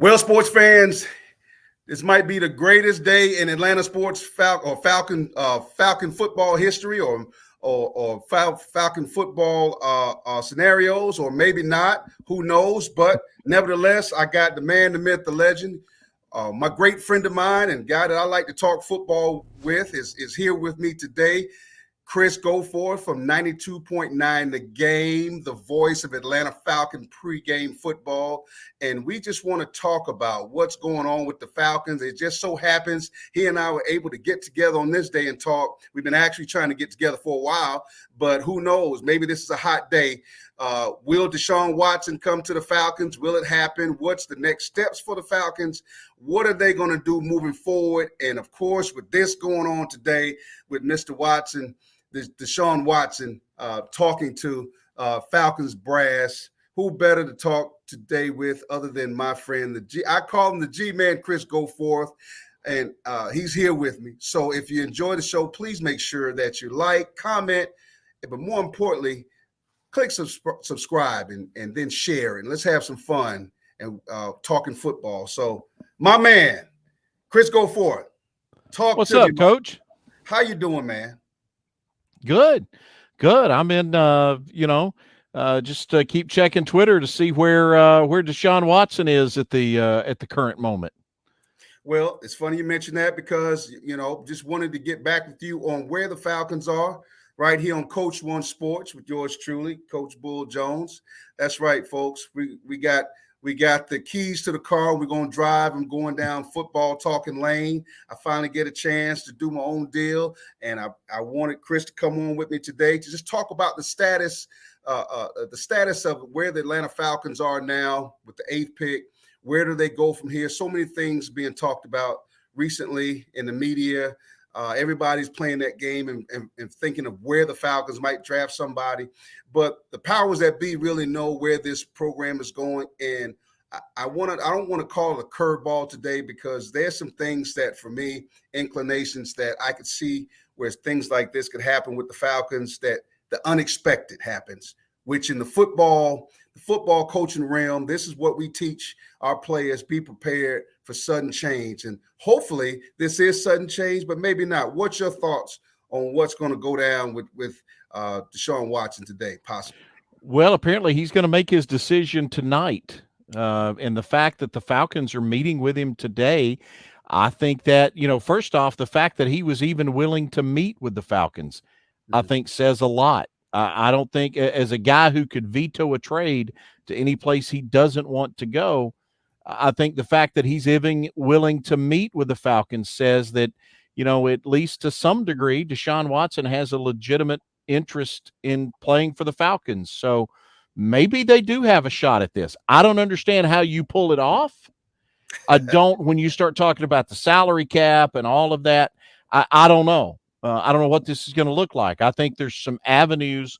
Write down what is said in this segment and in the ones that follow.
Well, sports fans, this might be the greatest day in Atlanta sports Falcon football history, or Falcon football scenarios, or maybe not. Who knows? But nevertheless, I got the man, the myth, the legend. My great friend of mine and guy that I like to talk football with is here with me today. Chris Goforth from 92.9 The Game, the voice of Atlanta Falcon pregame football. And we just want to talk about what's going on with the Falcons. It just so happens he and I were able to get together on this day and talk. We've been actually trying to get together for a while, but who knows? Maybe this is a hot day. Will Deshaun Watson come to the Falcons? Will it happen? What's the next steps for the Falcons? What are they going to do moving forward? And, of course, with this going on today with Mr. Watson, Deshaun Watson talking to Falcons brass. Who better to talk today with other than my friend, the G? I call him the G-Man, Chris Goforth, and he's here with me. So if you enjoy the show, please make sure that you like, comment, but more importantly, click subscribe and then share, and let's have some fun and talking football. So my man, Chris Goforth, What's up, Coach? How you doing, man? Good. I'm in, just keep checking Twitter to see where Deshaun Watson is at the current moment. Well, it's funny you mentioned that because, just wanted to get back with you on where the Falcons are right here on Coach One Sports with yours truly, Coach Bull Jones. That's right, folks. We got the keys to the car. We're going to drive. I'm going down football talking lane. I finally get a chance to do my own deal. And I wanted Chris to come on with me today to just talk about the status of where the Atlanta Falcons are now with the 8th pick. Where do they go from here? So many things being talked about recently in the media. Everybody's playing that game and thinking of where the Falcons might draft somebody. But the powers that be really know where this program is going. And I don't want to call it a curveball today because there's some things that, for me, inclinations that I could see where things like this could happen with the Falcons, that the unexpected happens, which in the football coaching realm, this is what we teach our players: be prepared for sudden change. And hopefully this is sudden change, but maybe not. What's your thoughts on what's going to go down with Deshaun Watson today, possibly? Well, apparently he's going to make his decision tonight. And the fact that the Falcons are meeting with him today, I think that, first off, the fact that he was even willing to meet with the Falcons, I think says a lot. I don't think, as a guy who could veto a trade to any place he doesn't want to go, I think the fact that he's even willing to meet with the Falcons says that, at least to some degree, Deshaun Watson has a legitimate interest in playing for the Falcons. So maybe they do have a shot at this. I don't understand how you pull it off. I don't, when you start talking about the salary cap and all of that, I don't know. I don't know what this is going to look like. I think there's some avenues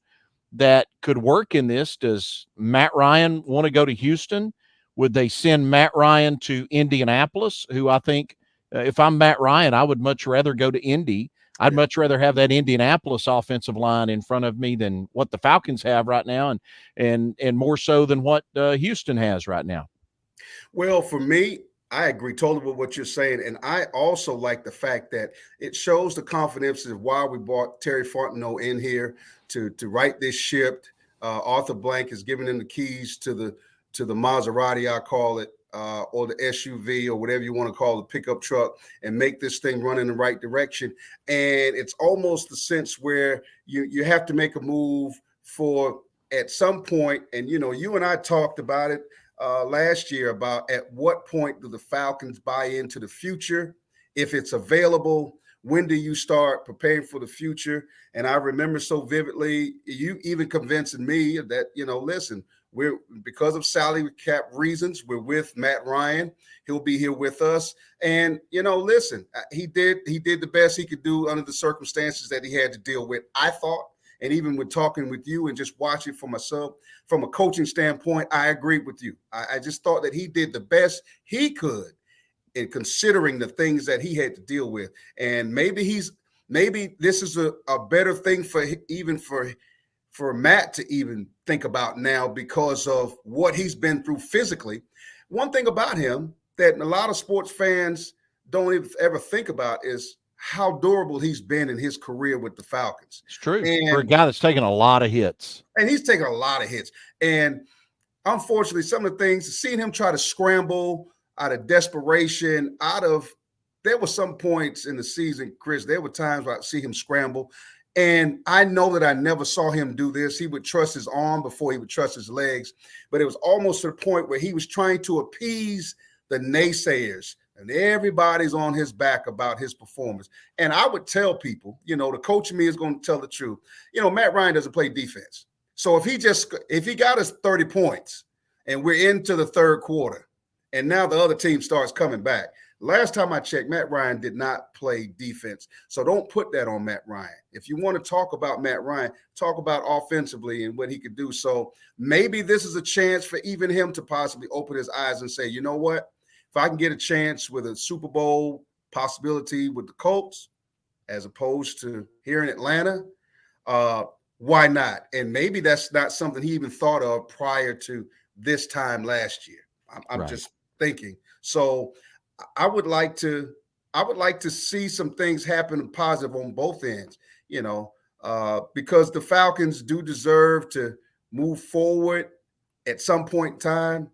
that could work in this. Does Matt Ryan want to go to Houston? Would they send Matt Ryan to Indianapolis, who I think, if I'm Matt Ryan, I would much rather go to Indy. I'd much rather have that Indianapolis offensive line in front of me than what the Falcons have right now, and more so than what Houston has right now. Well, for me, I agree totally with what you're saying. And I also like the fact that it shows the confidence of why we brought Terry Fontenot in here to right this ship. Arthur Blank has given him the keys to the Maserati, I call it, or the SUV, or whatever you want to call the pickup truck, and make this thing run in the right direction. And it's almost the sense where you have to make a move for at some point. And, you and I talked about it last year about at what point do the Falcons buy into the future? If it's available, when do you start preparing for the future? And I remember so vividly, you even convincing me that, listen, we're, because of salary cap reasons, we're with Matt Ryan. He'll be here with us. And, listen, he did the best he could do under the circumstances that he had to deal with, I thought. And even with talking with you and just watching for myself, from a coaching standpoint, I agree with you. I just thought that he did the best he could in considering the things that he had to deal with. And maybe this is a better thing for Matt to even think about now because of what he's been through physically. one thing about him that a lot of sports fans don't ever think about is how durable he's been in his career with the Falcons. It's true. For a And guy that's taken a lot of hits. he's taken a lot of hits. And unfortunately, some of the things, seeing him try to scramble out of desperation, there were some points in the season, Chris, there were times where I see him scramble. And I know that I never saw him do this. He would trust his arm before he would trust his legs. But it was almost to the point where he was trying to appease the naysayers. And everybody's on his back about his performance. And I would tell people, the coach in me is going to tell the truth. Matt Ryan doesn't play defense. So if he got us 30 points and we're into the third quarter and now the other team starts coming back, last time I checked, Matt Ryan did not play defense. So don't put that on Matt Ryan. If you want to talk about Matt Ryan, talk about offensively and what he could do. So maybe this is a chance for even him to possibly open his eyes and say, you know what? If I can get a chance with a Super Bowl possibility with the Colts as opposed to here in Atlanta, why not? And maybe that's not something he even thought of prior to this time last year. I'm Right. just thinking. So I would like to see some things happen positive on both ends, because the Falcons do deserve to move forward at some point in time.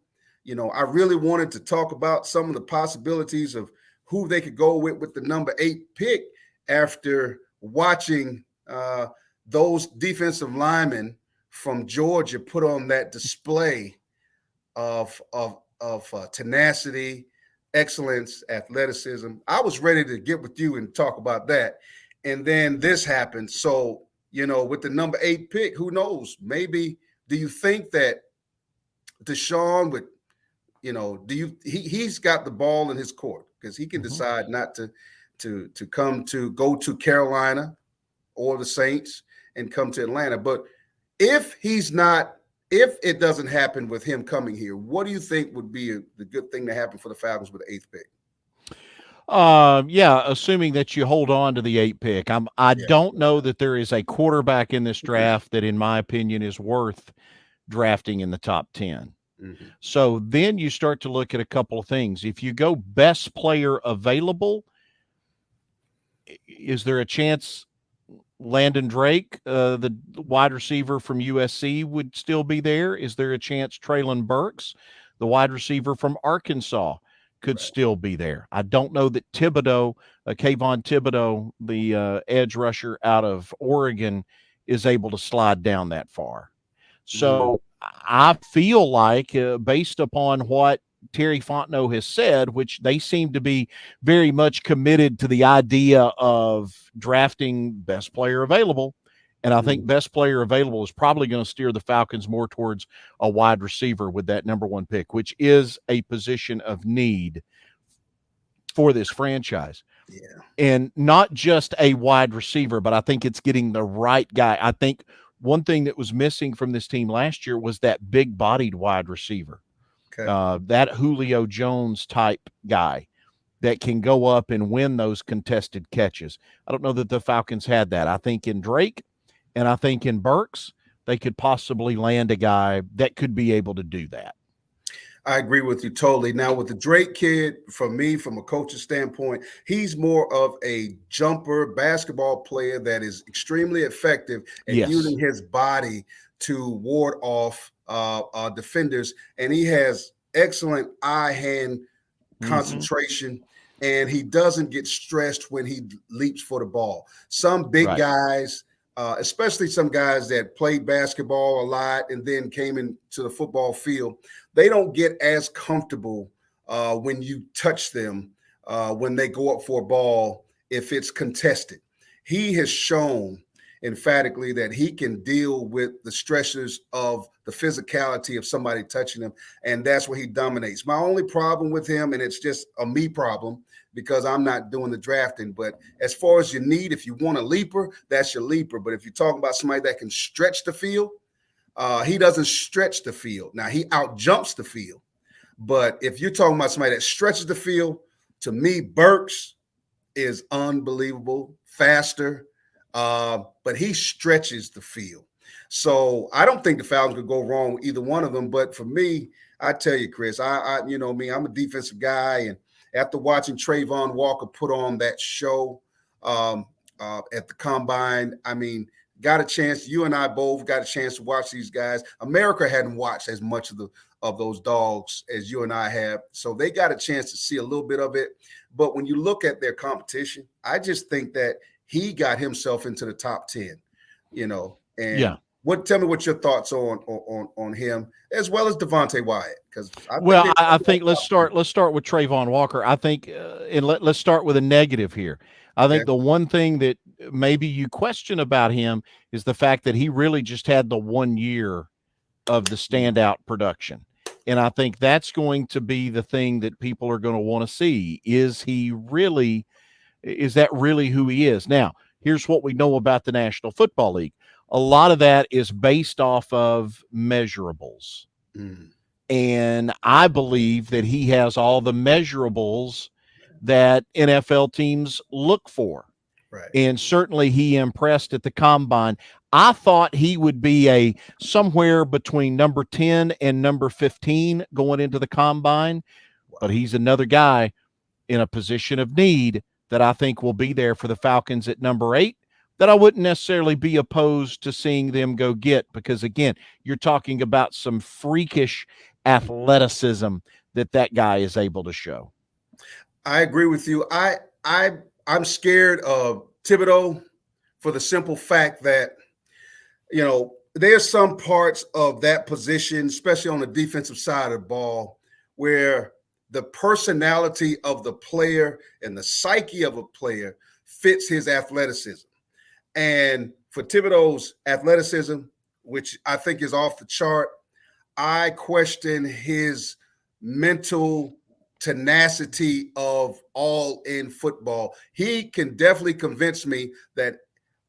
I really wanted to talk about some of the possibilities of who they could go with the number 8 pick after watching those defensive linemen from Georgia put on that display of tenacity, excellence, athleticism. I was ready to get with you and talk about that. And then this happened. So, with the number 8 pick, who knows? Maybe, do you think that Deshaun would, he's got the ball in his court because he can decide not to go to Carolina or the Saints and come to Atlanta. But if it doesn't happen with him coming here, what do you think would be the good thing to happen for the Falcons with the 8th pick? Yeah, assuming that you hold on to the 8 pick. I don't know that there is a quarterback in this draft that, in my opinion, is worth drafting in the top 10. Mm-hmm. So then you start to look at a couple of things. If you go best player available, is there a chance Landon Drake, the wide receiver from USC, would still be there? Is there a chance Treylon Burks, the wide receiver from Arkansas, could still be there? I don't know that Kayvon Thibodeaux, the edge rusher out of Oregon, is able to slide down that far. So I feel like, based upon what Terry Fontenot has said, which they seem to be very much committed to the idea of drafting best player available. And I think best player available is probably going to steer the Falcons more towards a wide receiver with that number 1 pick, which is a position of need for this franchise. Yeah. And not just a wide receiver, but I think it's getting the right guy. I think one thing that was missing from this team last year was that big-bodied wide receiver. Okay. That Julio Jones type guy that can go up and win those contested catches. I don't know that the Falcons had that. I think in Drake and I think in Burks, they could possibly land a guy that could be able to do that. I agree with you totally. Now, with the Drake kid, for me, from a coach's standpoint, he's more of a jumper basketball player that is extremely effective at using his body to ward off defenders. And he has excellent eye-hand concentration, and he doesn't get stressed when he leaps for the ball. Some big guys, especially some guys that played basketball a lot and then came into the football field, they don't get as comfortable when you touch them when they go up for a ball if it's contested. He has shown emphatically that he can deal with the stressors of the physicality of somebody touching him, and that's where he dominates. My only problem with him, and it's just a me problem because I'm not doing the drafting, but as far as your need, if you want a leaper, that's your leaper. But if you're talking about somebody that can stretch the field, he doesn't stretch the field. Now, he out-jumps the field. But if you're talking about somebody that stretches the field, to me, Burks is unbelievable, faster, but he stretches the field. So I don't think the Falcons could go wrong with either one of them. But for me, I tell you, Chris, I you know me, I'm a defensive guy, and after watching Trayvon Walker put on that show at the combine, I mean, got a chance. You and I both got a chance to watch these guys. America hadn't watched as much of those dogs as you and I have, so they got a chance to see a little bit of it. But when you look at their competition, I just think that he got himself into the top 10, you know. And Yeah. tell me what your thoughts on him as well as Devontae Wyatt, because I think let's start with Trayvon Walker. I think, and let's start with a negative here. I think the one thing that maybe you question about him is the fact that he really just had the 1 year of the standout production. And I think that's going to be the thing that people are going to want to see. Is that really who he is? Now, here's what we know about the National Football League. A lot of that is based off of measurables. And I believe that he has all the measurables that NFL teams look for. Right. And certainly he impressed at the combine. I thought he would be somewhere between number 10 and number 15 going into the combine, but he's another guy in a position of need that I think will be there for the Falcons at number 8 that I wouldn't necessarily be opposed to seeing them go get, because again, you're talking about some freakish athleticism that guy is able to show. I agree with you. I'm scared of Thibodeau for the simple fact that, you know, there's some parts of that position, especially on the defensive side of the ball, where the personality of the player and the psyche of a player fits his athleticism. And for Thibodeau's athleticism, which I think is off the chart, I question his mental tenacity of all in football. He can definitely convince me that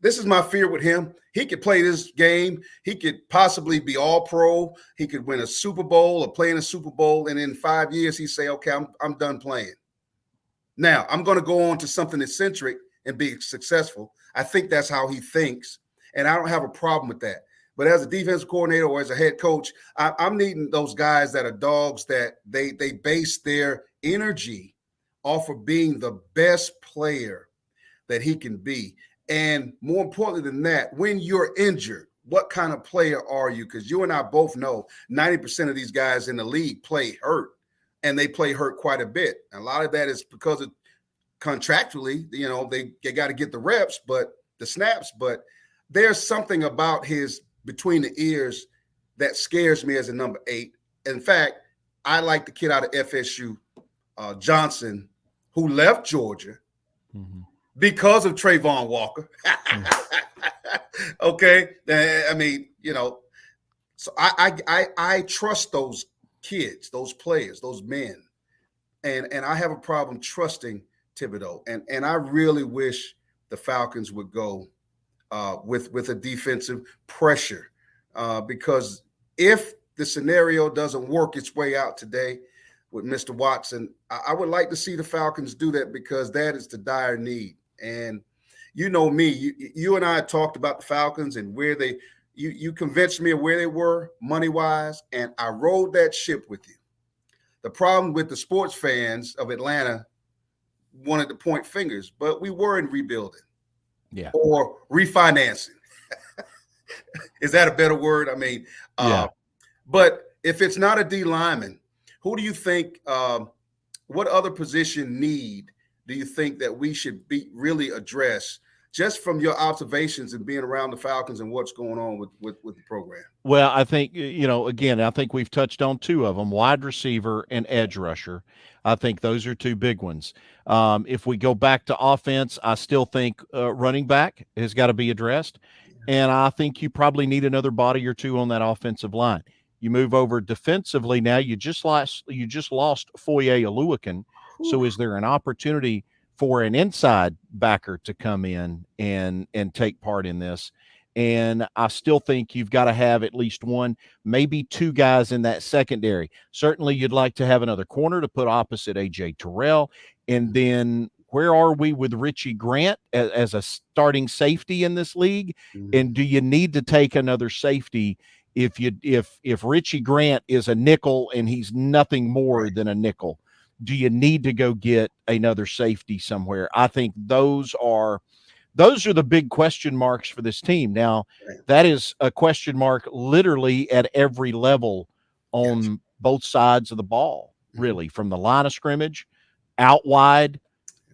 this is my fear with him. He could play this game. He could possibly be all pro. He could win a Super Bowl or play in a Super Bowl. And in 5 years, he'd say, okay, I'm done playing. Now I'm going to go on to something eccentric and be successful. I think that's how he thinks. And I don't have a problem with that. But as a defensive coordinator or as a head coach, I'm needing those guys that are dogs that they base their energy off of being the best player that he can be. And more importantly than that, when you're injured, what kind of player are you? Because you and I both know 90% of these guys in the league play hurt, and they play hurt quite a bit. And a lot of that is because of contractually, you know, they got to get the reps, but the snaps. But there's something about his between the ears that scares me as a number 8. In fact, I like the kid out of FSU, Johnson, who left Georgia because of Trayvon Walker. Okay. I mean, you know, so I trust those kids, those players, those men. And I have a problem trusting Thibodeau. And I really wish the Falcons would go with a defensive pressure, because if the scenario doesn't work its way out today with Mr. Watson, I would like to see the Falcons do that, because that is the dire need. And you know me, you and I talked about the Falcons and where you convinced me of where they were money-wise, and I rode that ship with you. The problem with the sports fans of Atlanta wanted to point fingers, but we were in rebuilding. Yeah. Or refinancing. Is that a better word? I mean, but if it's not a D lineman, who do you think, what other position need do you think that we should really address, just from your observations and being around the Falcons and what's going on with the program? Well, I think, you know, again, I think we've touched on 2 of them, wide receiver and edge rusher. I think those are 2 big ones. If we go back to offense, I still think running back has got to be addressed. And I think you probably need another body or 2 on that offensive line. You move over defensively now, you just lost Foye Oluokun. So is there an opportunity for an inside backer to come in and take part in this? And I still think you've got to have at least 1, maybe 2 guys in that secondary. Certainly you'd like to have another corner to put opposite A.J. Terrell. And then Where are we with Richie Grant as a starting safety in this league? Mhm. And do you need to take another safety if Richie Grant is a nickel and he's nothing more Right. than a nickel? Do you need to go get another safety somewhere? I think those are the big question marks for this team. Now, Right. that is a question mark literally at every level Gotcha. on both sides of the ball, Mhm. really, from the line of scrimmage, out wide,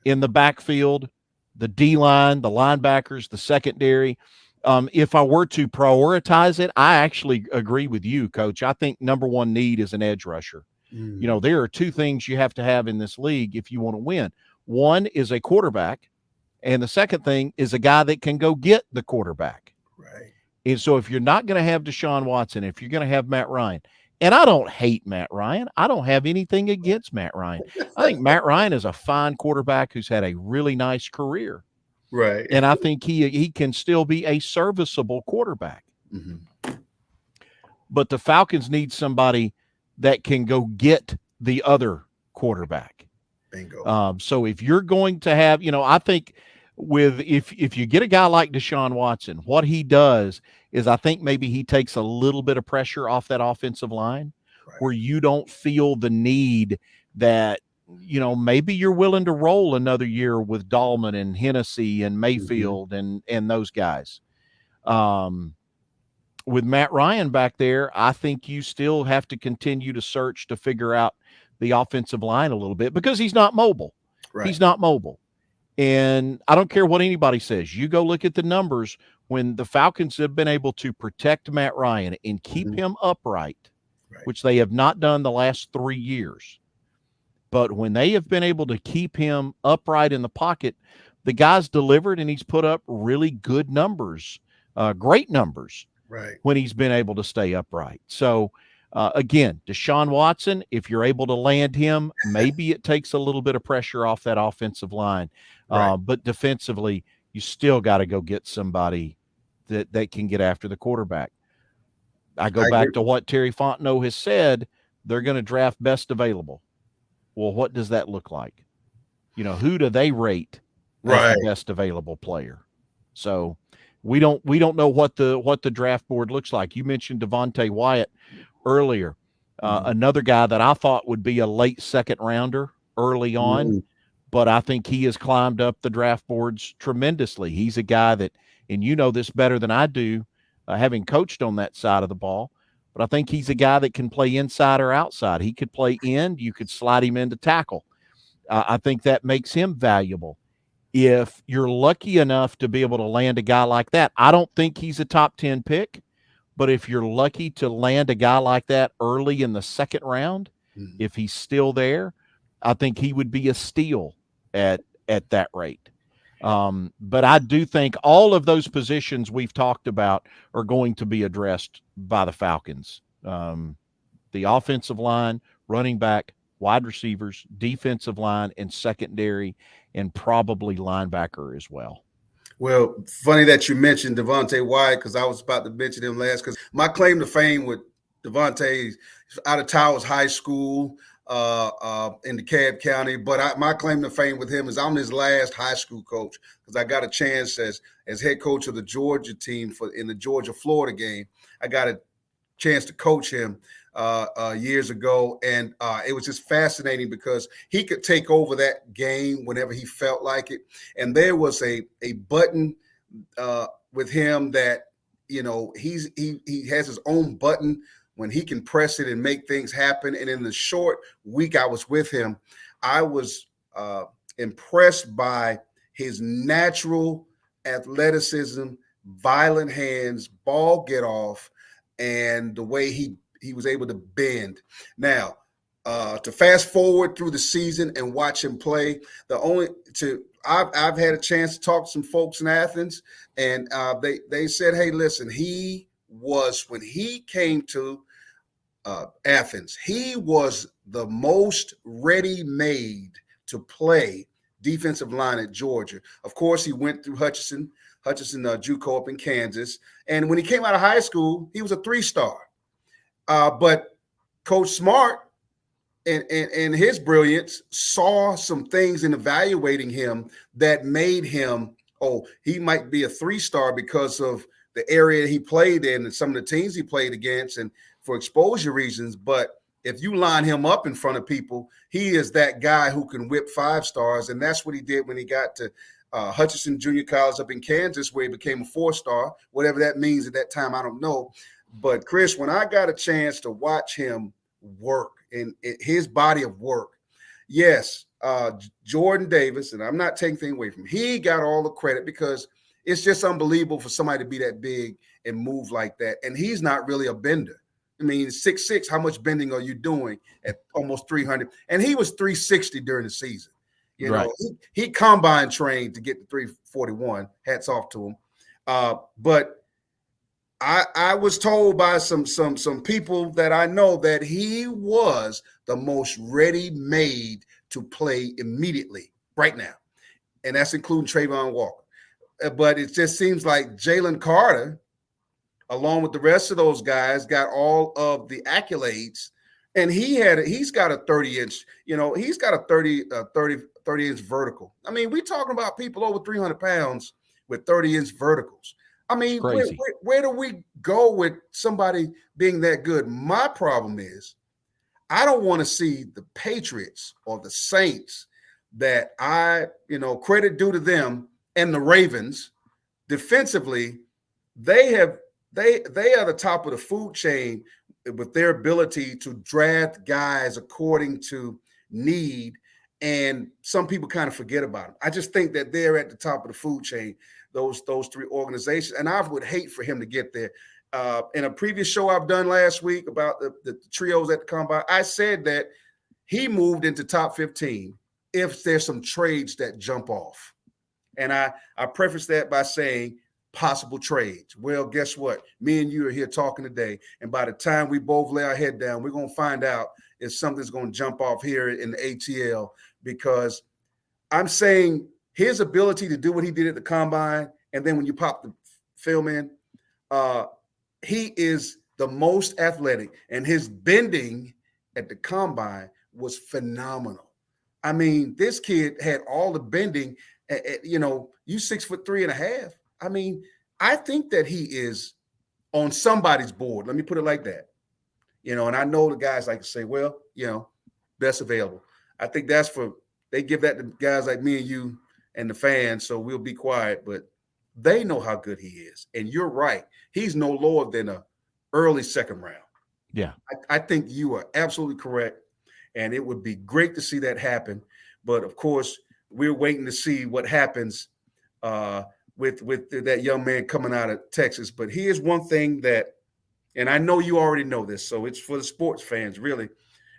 in the backfield, the D line, the linebackers, the secondary. If I were to prioritize it, I actually agree with you, Coach. I think number one need is an edge rusher. You know, Mm. there are two things you have to have in this league if you want to win. One is a quarterback, and the second thing is a guy that can go get the quarterback. Right. And so if you're not going to have Deshaun Watson, if you're going to have Matt Ryan, and I don't hate Matt Ryan, I don't have anything against Matt Ryan. I think Matt Ryan is a fine quarterback who's had a really nice career. Right. And I think he can still be a serviceable quarterback. Mm-hmm. But the Falcons need somebody that can go get the other quarterback. Bingo. So if you're going to have, I think if you get a guy like Deshaun Watson, what he does is I think maybe he takes a little bit of pressure off that offensive line Right. where you don't feel the need that, maybe you're willing to roll another year with Dahlman and Hennessy and Mayfield and those guys. With Matt Ryan back there, I think you still have to continue to search to figure out the offensive line a little bit because he's not mobile. Right. He's not mobile. And I don't care what anybody says. You go look at the numbers when the Falcons have been able to protect Matt Ryan and keep him upright, Right. which they have not done the last 3 years. But when they have been able to keep him upright in the pocket, the guy's delivered and he's put up really good numbers, great numbers. Right. When he's been able to stay upright. So, again, Deshaun Watson, if you're able to land him, maybe it takes a little bit of pressure off that offensive line. Right. But defensively, you still got to go get somebody that can get after the quarterback. I go back to what Terry Fontenot has said. They're going to draft best available. Well, what does that look like? Who do they rate as the best available player? So we don't know what the draft board looks like. You mentioned Devontae Wyatt earlier, another guy that I thought would be a late second rounder early on, but I think he has climbed up the draft boards tremendously. He's a guy that, and you know this better than I do, having coached on that side of the ball, but I think he's a guy that can play inside or outside. He could play end. You could slide him into tackle. I think that makes him valuable. If you're lucky enough to be able to land a guy like that, I don't think he's a top 10 pick, but if you're lucky to land a guy like that early in the second round, if he's still there, I think he would be a steal at that rate. But I do think all of those positions we've talked about are going to be addressed by the Falcons. The offensive line, running back, wide receivers, defensive line, and secondary, and probably linebacker as well. Well, funny that you mentioned Devontae Wyatt because I was about to mention him last. Because my claim to fame with Devontae is out of Towers High School in DeKalb County, but my claim to fame with him is I'm his last high school coach because I got a chance as head coach of the Georgia team in the Georgia-Florida game. I got a chance to coach him years ago, and it was just fascinating because he could take over that game whenever he felt like it. And there was a button with him that he has his own button when he can press it and make things happen. And in the short week I was with him, I was impressed by his natural athleticism, violent hands, ball get off, and the way he was able to bend. Now, to fast forward through the season and watch him play, I've had a chance to talk to some folks in Athens, and they said, hey, listen, when he came to Athens, he was the most ready-made to play defensive line at Georgia. Of course, he went through Hutchinson JUCO up in Kansas. And when he came out of high school, he was a 3-star. But Coach Smart and his brilliance saw some things in evaluating him that made him, oh, he might be a 3-star because of the area he played in and some of the teams he played against and for exposure reasons. But if you line him up in front of people, he is that guy who can whip 5 stars. And that's what he did when he got to Hutchinson Junior College up in Kansas, where he became a 4-star, whatever that means at that time, I don't know. But Chris, when I got a chance to watch him work in his body of work, yes, Jordan Davis, and I'm not taking anything away from him, he got all the credit because it's just unbelievable for somebody to be that big and move like that. And he's not really a bender. I mean, 6'6", how much bending are you doing at almost 300? And he was 360 during the season. You know, he combine trained to get to 341. Hats off to him. But I was told by some people that I know that he was the most ready-made to play immediately right now. And that's including Trayvon Walker. But it just seems like Jalen Carter, along with the rest of those guys, got all of the accolades. And he's got a 30-inch, he's got a 30-inch vertical. I mean, we're talking about people over 300 pounds with 30-inch verticals. I mean, where do we go with somebody being that good? My problem is I don't want to see the Patriots or the Saints that credit due to them and the Ravens defensively. They are the top of the food chain with their ability to draft guys according to need. And some people kind of forget about them. I just think that they're at the top of the food chain, those 3 organizations. And I would hate for him to get there. In a previous show I've done last week about the trios at the combine, I said that he moved into top 15 if there's some trades that jump off. And I preface that by saying possible trades. Well, guess what? Me and you are here talking today. And by the time we both lay our head down, we're going to find out if something's going to jump off here in the ATL, because I'm saying his ability to do what he did at the combine, and then when you pop the film in, he is the most athletic, and his bending at the combine was phenomenal. I mean, this kid had all the bending. You 6'3.5". I mean, I think that he is on somebody's board. Let me put it like that. And I know the guys like to say, well, best available. I think they give that to guys like me and you and the fans, so we'll be quiet, but they know how good he is. And you're right. He's no lower than a early second round. Yeah. I think you are absolutely correct. And it would be great to see that happen. But of course, we're waiting to see what happens with that young man coming out of Texas. But here's one thing that, and I know you already know this, so it's for the sports fans, really,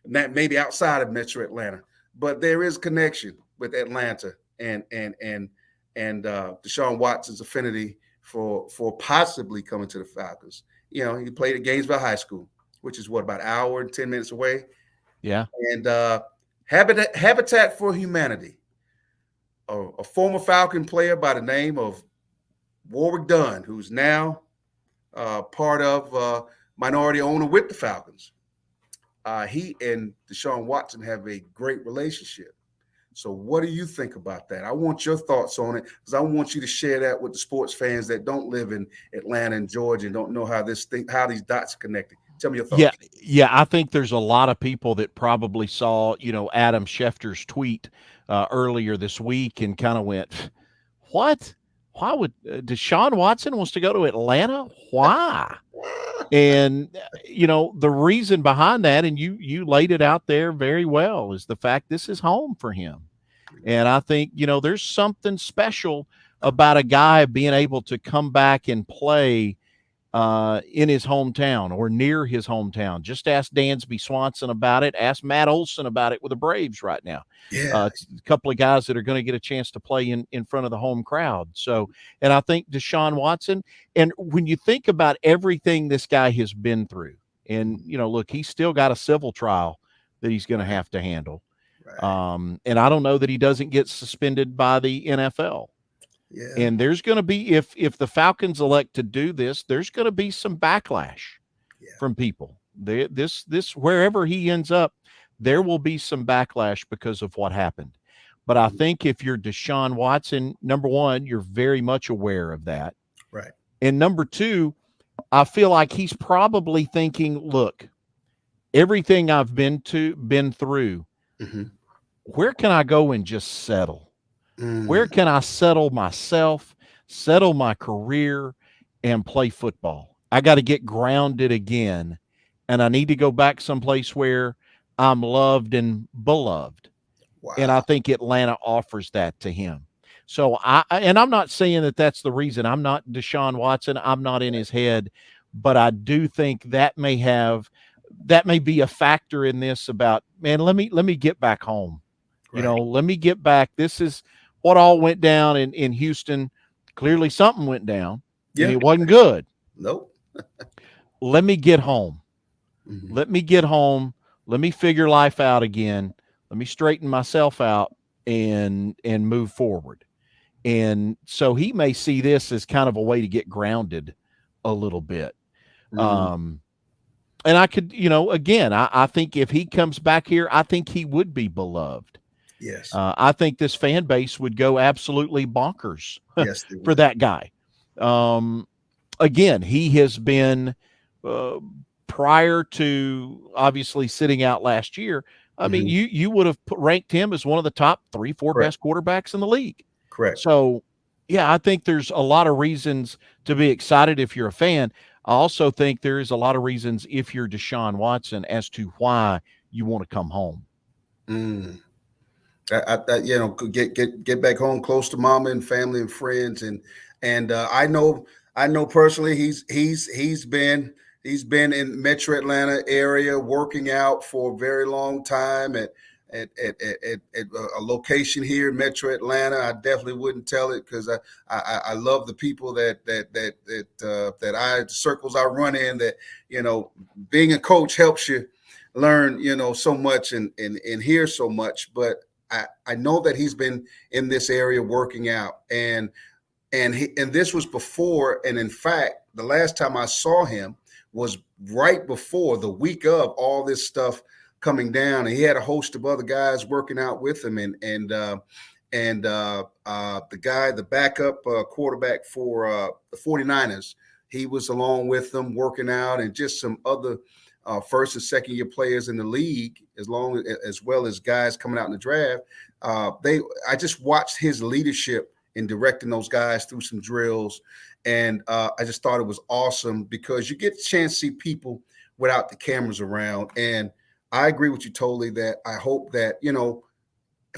not maybe outside of Metro Atlanta, but there is connection with Atlanta and Deshaun Watson's affinity for possibly coming to the Falcons. He played at Gainesville High School, which is about an hour and 10 minutes away. Yeah. And Habitat for Humanity, a former Falcon player by the name of Warwick Dunn, who's now part of minority owner with the Falcons. He and Deshaun Watson have a great relationship. So what do you think about that? I want your thoughts on it, because I want you to share that with the sports fans that don't live in Atlanta and Georgia and don't know how these dots are connected. Tell me your thoughts. Yeah. I think there's a lot of people that probably saw, Adam Schefter's tweet earlier this week and kind of went, what? Why would Deshaun Watson wants to go to Atlanta? Why? And, the reason behind that, and you laid it out there very well, is the fact this is home for him. And I think, there's something special about a guy being able to come back and play in his hometown or near his hometown. Just ask Dansby Swanson about it. Ask Matt Olson about it with the Braves right now. Yeah. A couple of guys that are going to get a chance to play in front of the home crowd. So, and I think Deshaun Watson, and when you think about everything this guy has been through, and, look, he's still got a civil trial that he's going to have to handle. Right. And I don't know that he doesn't get suspended by the NFL. Yeah. And there's going to be, if the Falcons elect to do this, there's going to be some backlash from people. This wherever he ends up, there will be some backlash because of what happened. But I think if you're Deshaun Watson, number one, you're very much aware of that. Right. And number two, I feel like he's probably thinking, look, everything I've been through, Mm-hmm. where can I go and just settle? Where Mm. can I settle myself, settle my career, and play football? I got to get grounded again, and I need to go back someplace where I'm loved and beloved. And I Wow. think Atlanta offers that to him. So and I'm not saying that that's the reason. I'm not Deshaun Watson. I'm not in his head, but I do think that may be a factor in this about, man, let me get back home. Right. Let me get back. This is what all went down in Houston. Clearly something went down and Yeah. it wasn't good. Nope. Let me get home. Mm-hmm. Let me get home. Let me figure life out again. Let me straighten myself out and move forward. And so he may see this as kind of a way to get grounded a little bit. Mm. And I could, again, I think if he comes back here, I think he would be beloved. Yes. I think this fan base would go absolutely bonkers Yes, they for would. that guy. Again, he has been, prior to obviously sitting out last year, I mean, Mm-hmm. you would have ranked him as one of the top 3-4 Correct. best quarterbacks in the league. Correct. So, yeah, I think there's a lot of reasons to be excited if you're a fan. I also think there is a lot of reasons if you're Deshaun Watson as to why you want to come home. Mm. Get back home close to mama and family and friends, and I know personally he's been in Metro Atlanta area working out for a very long time at a location here in Metro Atlanta. I definitely wouldn't tell it because I love the people that circles I run in. That being a coach helps you learn so much and hear so much, but I know that he's been in this area working out, and this was before, and in fact, the last time I saw him was right before the week of all this stuff coming down, and he had a host of other guys working out with him, and the backup quarterback for the 49ers, he was along with them working out, and just some other first and second year players in the league, as well as guys coming out in the draft. I just watched his leadership in directing those guys through some drills, and I just thought it was awesome because you get a chance to see people without the cameras around. And I agree with you totally that I hope that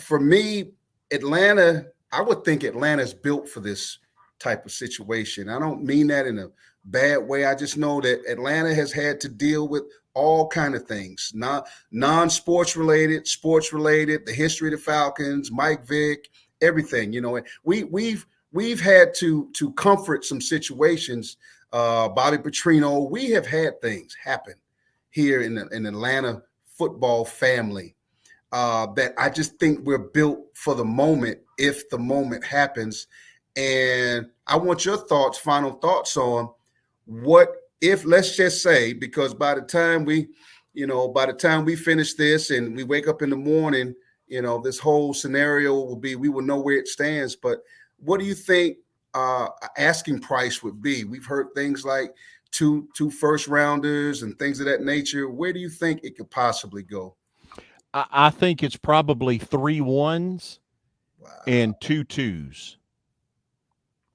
for me, Atlanta, I would think Atlanta is built for this type of situation. I don't mean that in a bad way. I just know that Atlanta has had to deal with all kind of things, non-sports related, sports related, the history of the Falcons, Mike Vick, everything. We've had to comfort some situations. Bobby Petrino, we have had things happen here in Atlanta football family that I just think we're built for the moment if the moment happens. And I want your final thoughts on what if, let's just say, because by the time we finish this and we wake up in the morning, this whole scenario we will know where it stands. But what do you think asking price would be? We've heard things like two first rounders and things of that nature. Where do you think it could possibly go? I think it's probably 3 1s Wow. and 2 2s.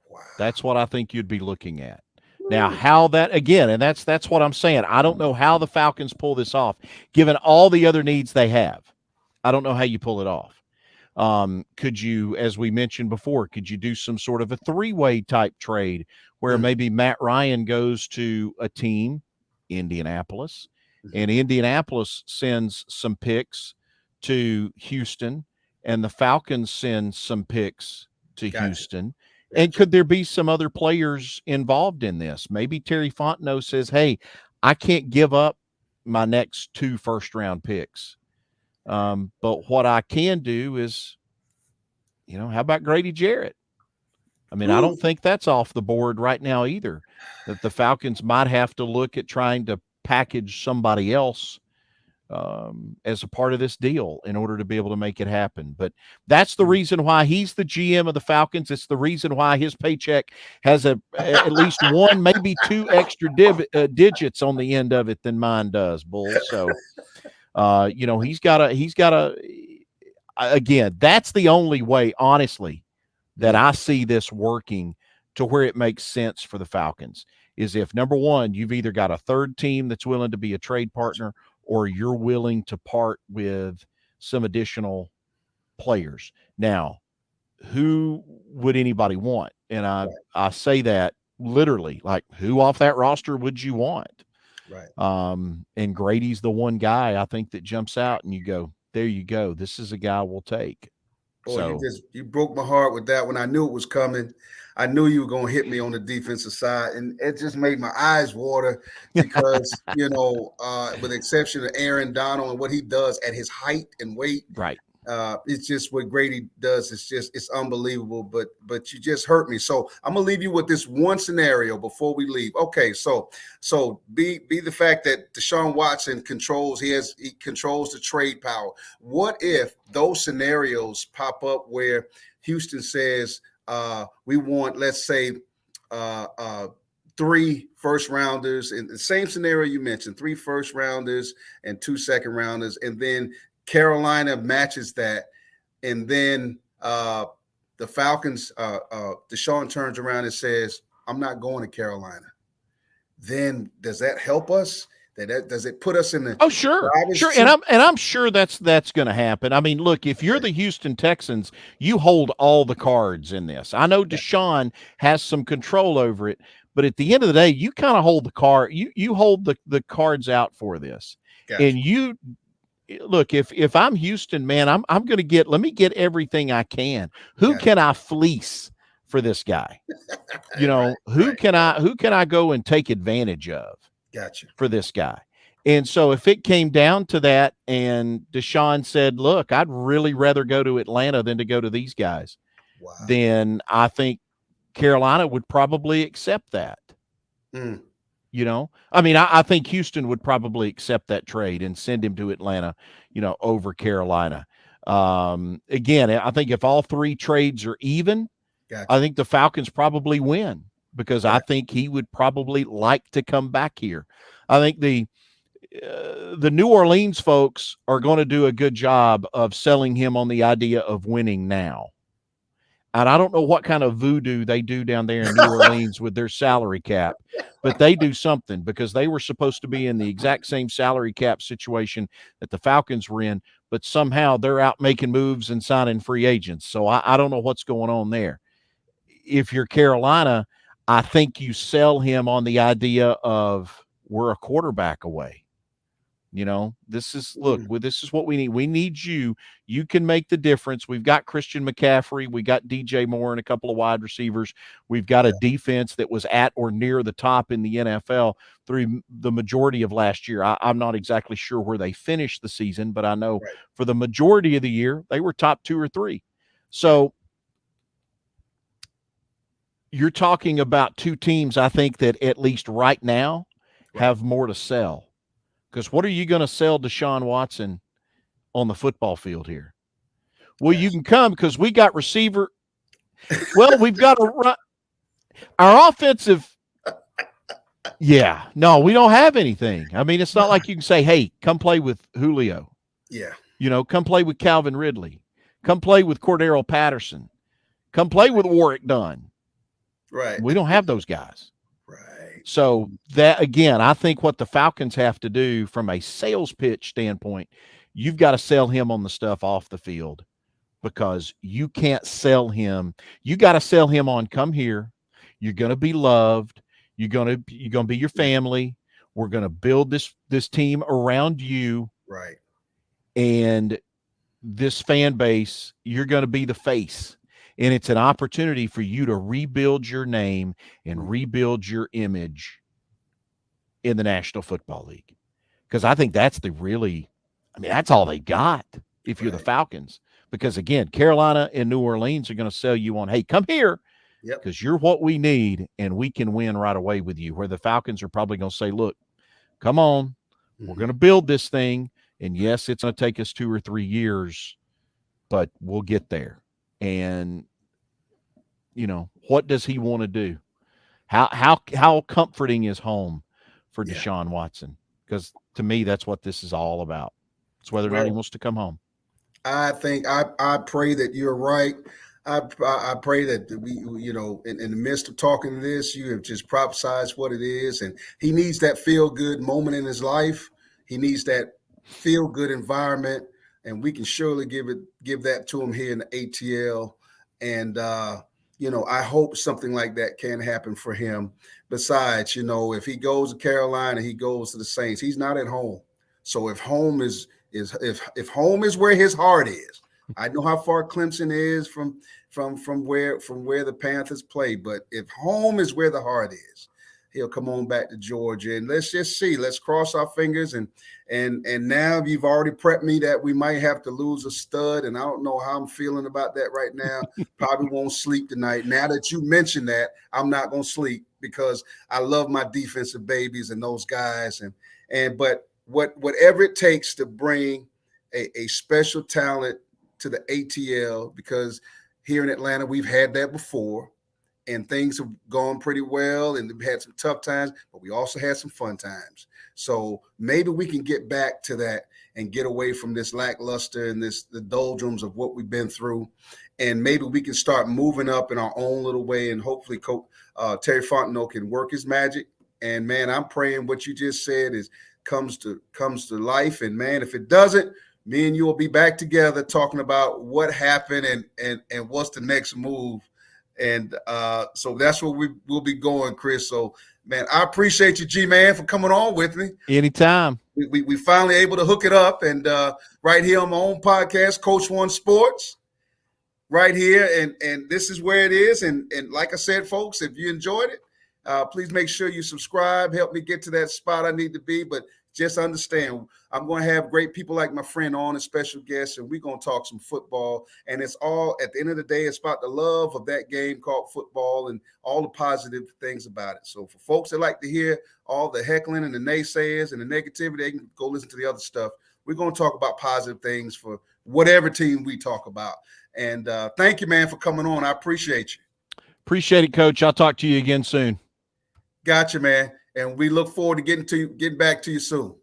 Wow. That's what I think you'd be looking at. Now, how that again, and that's what I'm saying. I don't know how the Falcons pull this off, given all the other needs they have. I don't know how you pull it off. Could you, as we mentioned before, could you do some sort of a 3-way type trade where maybe Matt Ryan goes to a team, Indianapolis, and Indianapolis sends some picks to Houston, and the Falcons send some picks to Houston? And could there be some other players involved in this? Maybe Terry Fontenot says, hey, I can't give up my next 2 first-round picks. But what I can do is, how about Grady Jarrett? I mean, I don't think that's off the board right now either, that the Falcons might have to look at trying to package somebody else as a part of this deal in order to be able to make it happen. But that's the reason why he's the GM of the Falcons. It's the reason why his paycheck has at least one, maybe two extra digits on the end of it than mine does, Bull. So, he's got to, again, that's the only way, honestly, that I see this working to where it makes sense for the Falcons is if, number one, you've either got a third team that's willing to be a trade partner or you're willing to part with some additional players. Now, who would anybody want? And I say that literally, like, who off that roster would you want? Right. And Grady's the one guy I think that jumps out and you go, there you go. This is a guy we'll take. Boy, So you broke my heart with that when I knew it was coming. I knew you were going to hit me on the defensive side, and it just made my eyes water because, with the exception of Aaron Donald and what he does at his height and weight, right. It's just what Grady does. It's unbelievable, but you just hurt me. So I'm going to leave you with this one scenario before we leave. Okay. So be the fact that Deshaun Watson controls the trade power. What if those scenarios pop up where Houston says, we want, let's say, 3 first rounders in the same scenario you mentioned, 3 first rounders and 2 second rounders. And then Carolina matches that. And then the Falcons, Deshaun turns around and says, I'm not going to Carolina. Then does that help us? Does it put us in the sure. And I'm sure that's going to happen. I mean, look, if you're the Houston Texans, you hold all the cards in this. I know Deshaun has some control over it, but at the end of the day, you kind of hold the card. You hold the cards out for this. Gotcha. And you look, if I'm Houston, man, I'm going to let me get everything I can. Who can I fleece for this guy? Who can I go and take advantage of? Gotcha. For this guy. And so if it came down to that and Deshaun said, look, I'd really rather go to Atlanta than to go to these guys, then I think Carolina would probably accept that. I think Houston would probably accept that trade and send him to Atlanta, over Carolina. Again, I think if all 3 trades are even, I think the Falcons probably win. Because I think he would probably like to come back here. I think the New Orleans folks are going to do a good job of selling him on the idea of winning now. And I don't know what kind of voodoo they do down there in New Orleans with their salary cap, but they do something because they were supposed to be in the exact same salary cap situation that the Falcons were in, but somehow they're out making moves and signing free agents. So I don't know what's going on there. If you're Carolina, I think you sell him on the idea of we're a quarterback away. This is what we need. We need you. You can make the difference. We've got Christian McCaffrey. We got DJ Moore and a couple of wide receivers. We've got a defense that was at or near the top in the NFL through the majority of last year. I'm not exactly sure where they finished the season, but I know for the majority of the year, they were top 2 or 3. So you're talking about 2 teams, I think, that at least right now have more to sell. Because what are you going to sell Deshaun Watson on the football field here? Well, you can come because we got receiver. Well, we've got to run. Our offensive. Yeah. No, we don't have anything. I mean, it's not like you can say, hey, come play with Julio. Yeah. Come play with Calvin Ridley. Come play with Cordero Patterson. Come play with Warwick Dunn. Right. We don't have those guys. Right. So that, again, I think what the Falcons have to do from a sales pitch standpoint, you've got to sell him on the stuff off the field because you can't sell him. You got to sell him on come here. You're going to be loved. You're going to be your family. We're going to build this team around you. Right. And this fan base, you're going to be the face. And it's an opportunity for you to rebuild your name and rebuild your image in the National Football League. Because I think that's that's all they got if you're the Falcons. Because, again, Carolina and New Orleans are going to sell you on, hey, come here, because you're what we need, and we can win right away with you. Where the Falcons are probably going to say, look, come on, we're going to build this thing. And yes, it's going to take us 2 or 3 years, but we'll get there. And, what does he want to do? How comforting is home for Yeah. Deshaun Watson? Because to me, that's what this is all about. It's whether or not he Well, wants to come home. I think I pray that you're right. I pray that we in the midst of talking to this, you have just prophesized what it is, and he needs that feel good moment in his life. He needs that feel good environment, and we can surely give that to him here in the ATL. And I hope something like that can happen for him. Besides, if he goes to Carolina, he goes to the Saints. He's not at home. So if home is if home is where his heart is, I know how far Clemson is from where the Panthers play, but if home is where the heart is, he'll come on back to Georgia, and let's just see. Let's cross our fingers, and now you've already prepped me that we might have to lose a stud, and I don't know how I'm feeling about that right now. Probably won't sleep tonight. Now that you mentioned that, I'm not gonna sleep because I love my defensive babies and those guys, but whatever it takes to bring a special talent to the ATL, because here in Atlanta we've had that before, and things have gone pretty well, and we've had some tough times, but we also had some fun times. So maybe we can get back to that and get away from this lackluster and the doldrums of what we've been through, and maybe we can start moving up in our own little way, and hopefully Terry Fontenot can work his magic. And man, I'm praying what you just said comes to life. And man, if it doesn't, me and you will be back together talking about what happened and what's the next move. And so that's where we will be going, Chris. So man, I appreciate you, G-Man, for coming on with me. Anytime. We finally able to hook it up, and right here on my own podcast, Coach One Sports, right here, and this is where it is. And like I said, folks, if you enjoyed it, please make sure you subscribe. Help me get to that spot I need to be. But just understand, I'm going to have great people like my friend on, and special guests, and we're going to talk some football. And it's all, at the end of the day, it's about the love of that game called football and all the positive things about it. So for folks that like to hear all the heckling and the naysayers and the negativity, they can go listen to the other stuff. We're going to talk about positive things for whatever team we talk about. And thank you, man, for coming on. I appreciate you. Appreciate it, Coach. I'll talk to you again soon. Gotcha, man. And we look forward to getting back to you soon.